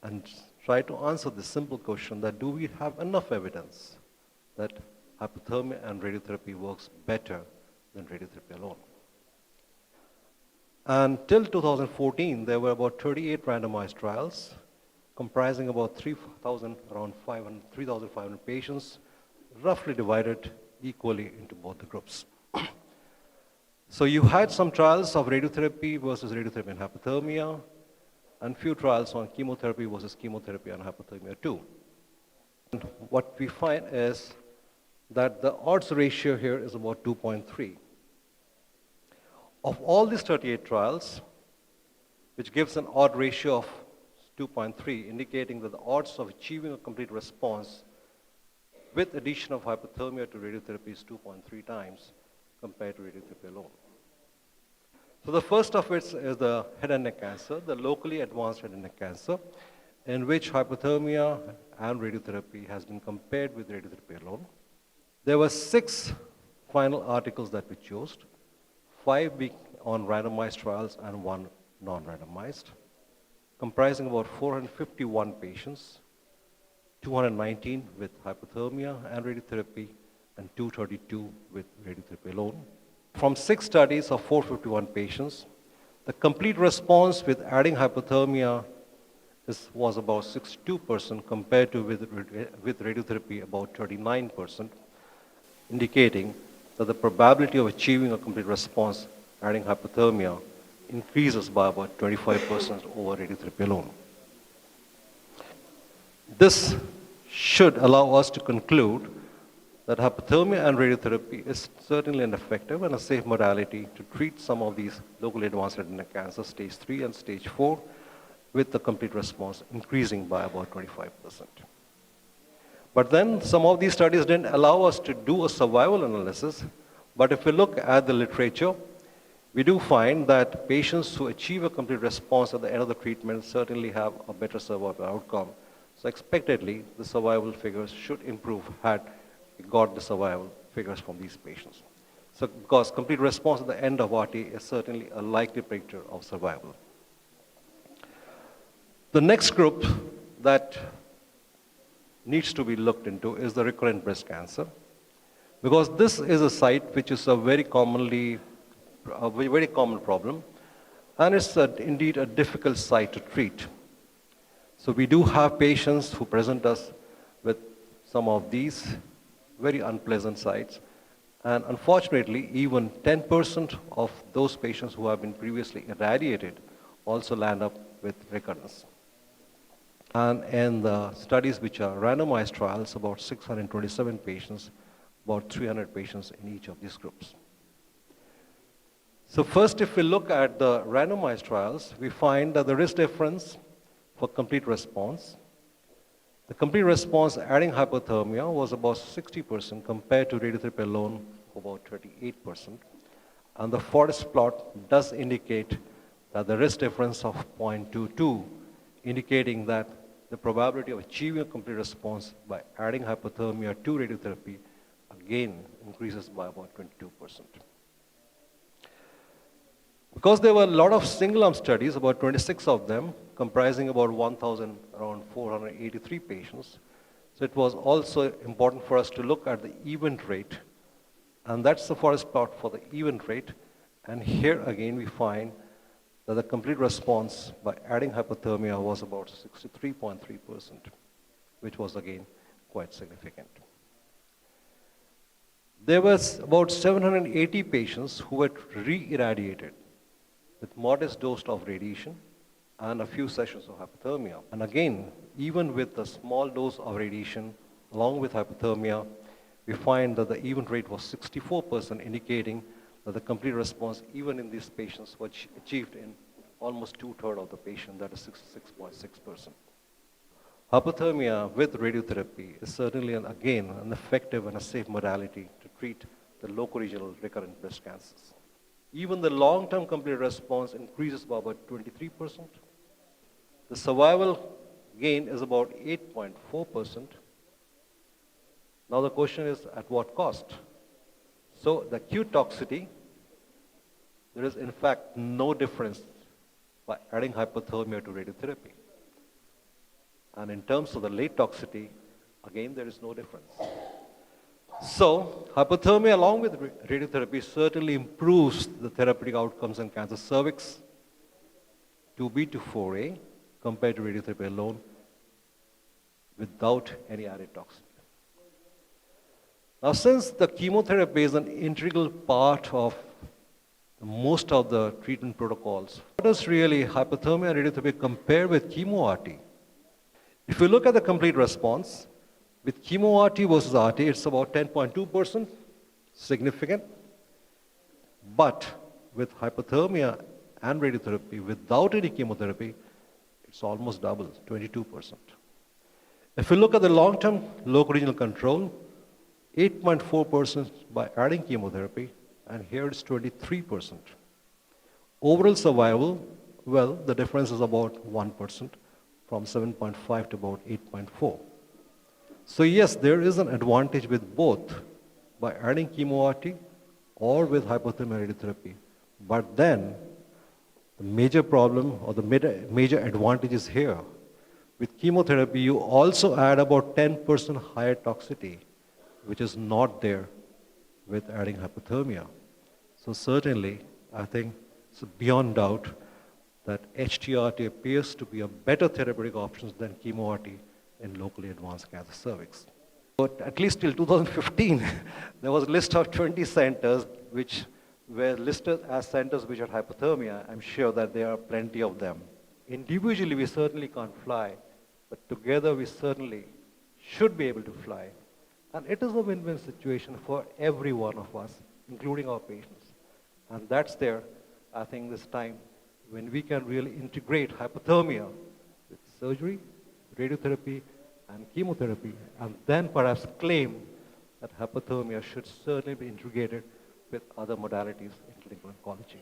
and try to answer this simple question that do we have enough evidence that hypothermia and radiotherapy works better than radiotherapy alone. And till 2014, there were about 38 randomized trials comprising about 3,500 patients, roughly divided equally into both the groups. So you had some trials of radiotherapy versus radiotherapy and hypothermia, and few trials on chemotherapy versus chemotherapy and hypothermia too. And what we find is that the odds ratio here is about 2.3. Of all these 38 trials, which gives an odd ratio of 2.3, indicating that the odds of achieving a complete response with addition of hypothermia to radiotherapy is 2.3 times compared to radiotherapy alone. So the first of which is the head and neck cancer, the locally advanced head and neck cancer, in which hypothermia and radiotherapy has been compared with radiotherapy alone. There were 6 final articles that we chose, 5 being on randomized trials and 1 non-randomized, comprising about 451 patients, 219 with hypothermia and radiotherapy, and 232 with radiotherapy alone. From 6 studies of 451 patients, the complete response with adding hypothermia was about 62% compared to with radiotherapy about 39%, indicating that the probability of achieving a complete response adding hypothermia increases by about 25% over radiotherapy alone. This should allow us to conclude that hypothermia and radiotherapy is certainly an effective and a safe modality to treat some of these locally advanced head and neck cancer, stage 3 and stage 4, with the complete response increasing by about 25%. But then some of these studies didn't allow us to do a survival analysis, but if we look at the literature, we do find that patients who achieve a complete response at the end of the treatment certainly have a better survival outcome. So expectedly, the survival figures should improve had we got the survival figures from these patients. So because complete response at the end of RT is certainly a likely predictor of survival. The next group that needs to be looked into is the recurrent breast cancer, because this is a site which is a very common problem, and it's indeed a difficult site to treat. So we do have patients who present us with some of these very unpleasant sites, and unfortunately even 10% of those patients who have been previously irradiated also land up with recurrence. And in the studies which are randomized trials, about 627 patients, about 300 patients in each of these groups. So first, if we look at the randomized trials, we find that the risk difference for complete response, the complete response adding hypothermia was about 60% compared to radiotherapy alone, about 38%. And the forest plot does indicate that the risk difference of 0.22, indicating that the probability of achieving a complete response by adding hypothermia to radiotherapy again increases by about 22%. Because there were a lot of single-arm studies, about 26 of them, comprising about 1,483 patients, so it was also important for us to look at the event rate, and that's the forest plot for the event rate, and here again we find that the complete response by adding hypothermia was about 63.3%, which was again quite significant. There was about 780 patients who were re-irradiated with modest dose of radiation and a few sessions of hypothermia. And again, even with the small dose of radiation along with hypothermia, we find that the event rate was 64%, indicating that the complete response, even in these patients, was achieved in almost 2/3 of the patient, that is 66.6%. Hypothermia with radiotherapy is certainly, again, an effective and a safe modality to treat the locoregional recurrent breast cancers. Even the long-term complete response increases by about 23%. The survival gain is about 8.4%. Now the question is, at what cost? So the acute toxicity, there is in fact no difference by adding hypothermia to radiotherapy. And in terms of the late toxicity, again, there is no difference. So, hypothermia along with radiotherapy certainly improves the therapeutic outcomes in cancer cervix 2B to 4A compared to radiotherapy alone without any added toxicity. Now, since the chemotherapy is an integral part of most of the treatment protocols, how does really hypothermia and radiotherapy compare with chemo-RT? If you look at the complete response, with chemo-RT versus RT, it's about 10.2%, significant. But with hypothermia and radiotherapy, without any chemotherapy, it's almost double, 22%. If you look at the long-term local regional control, 8.4% by adding chemotherapy, and here it's 23%. Overall survival, well, the difference is about 1%, from 7.5 to about 8.4. So yes, there is an advantage with both by adding chemo-RT or with hypothermia radiotherapy. But then, the major problem or the major advantage is here. With chemotherapy, you also add about 10% higher toxicity, which is not there with adding hypothermia. So certainly, I think it's beyond doubt that HTRT appears to be a better therapeutic option than chemo-RT in locally advanced cancer cervix. But at least till 2015, there was a list of 20 centers which were listed as centers which had hypothermia. I'm sure that there are plenty of them. Individually, we certainly can't fly, but together we certainly should be able to fly. And it is a win-win situation for every one of us, including our patients. And that's there, I think, this time when we can really integrate hypothermia with surgery, radiotherapy, and chemotherapy, and then perhaps claim that hypothermia should certainly be integrated with other modalities in clinical oncology.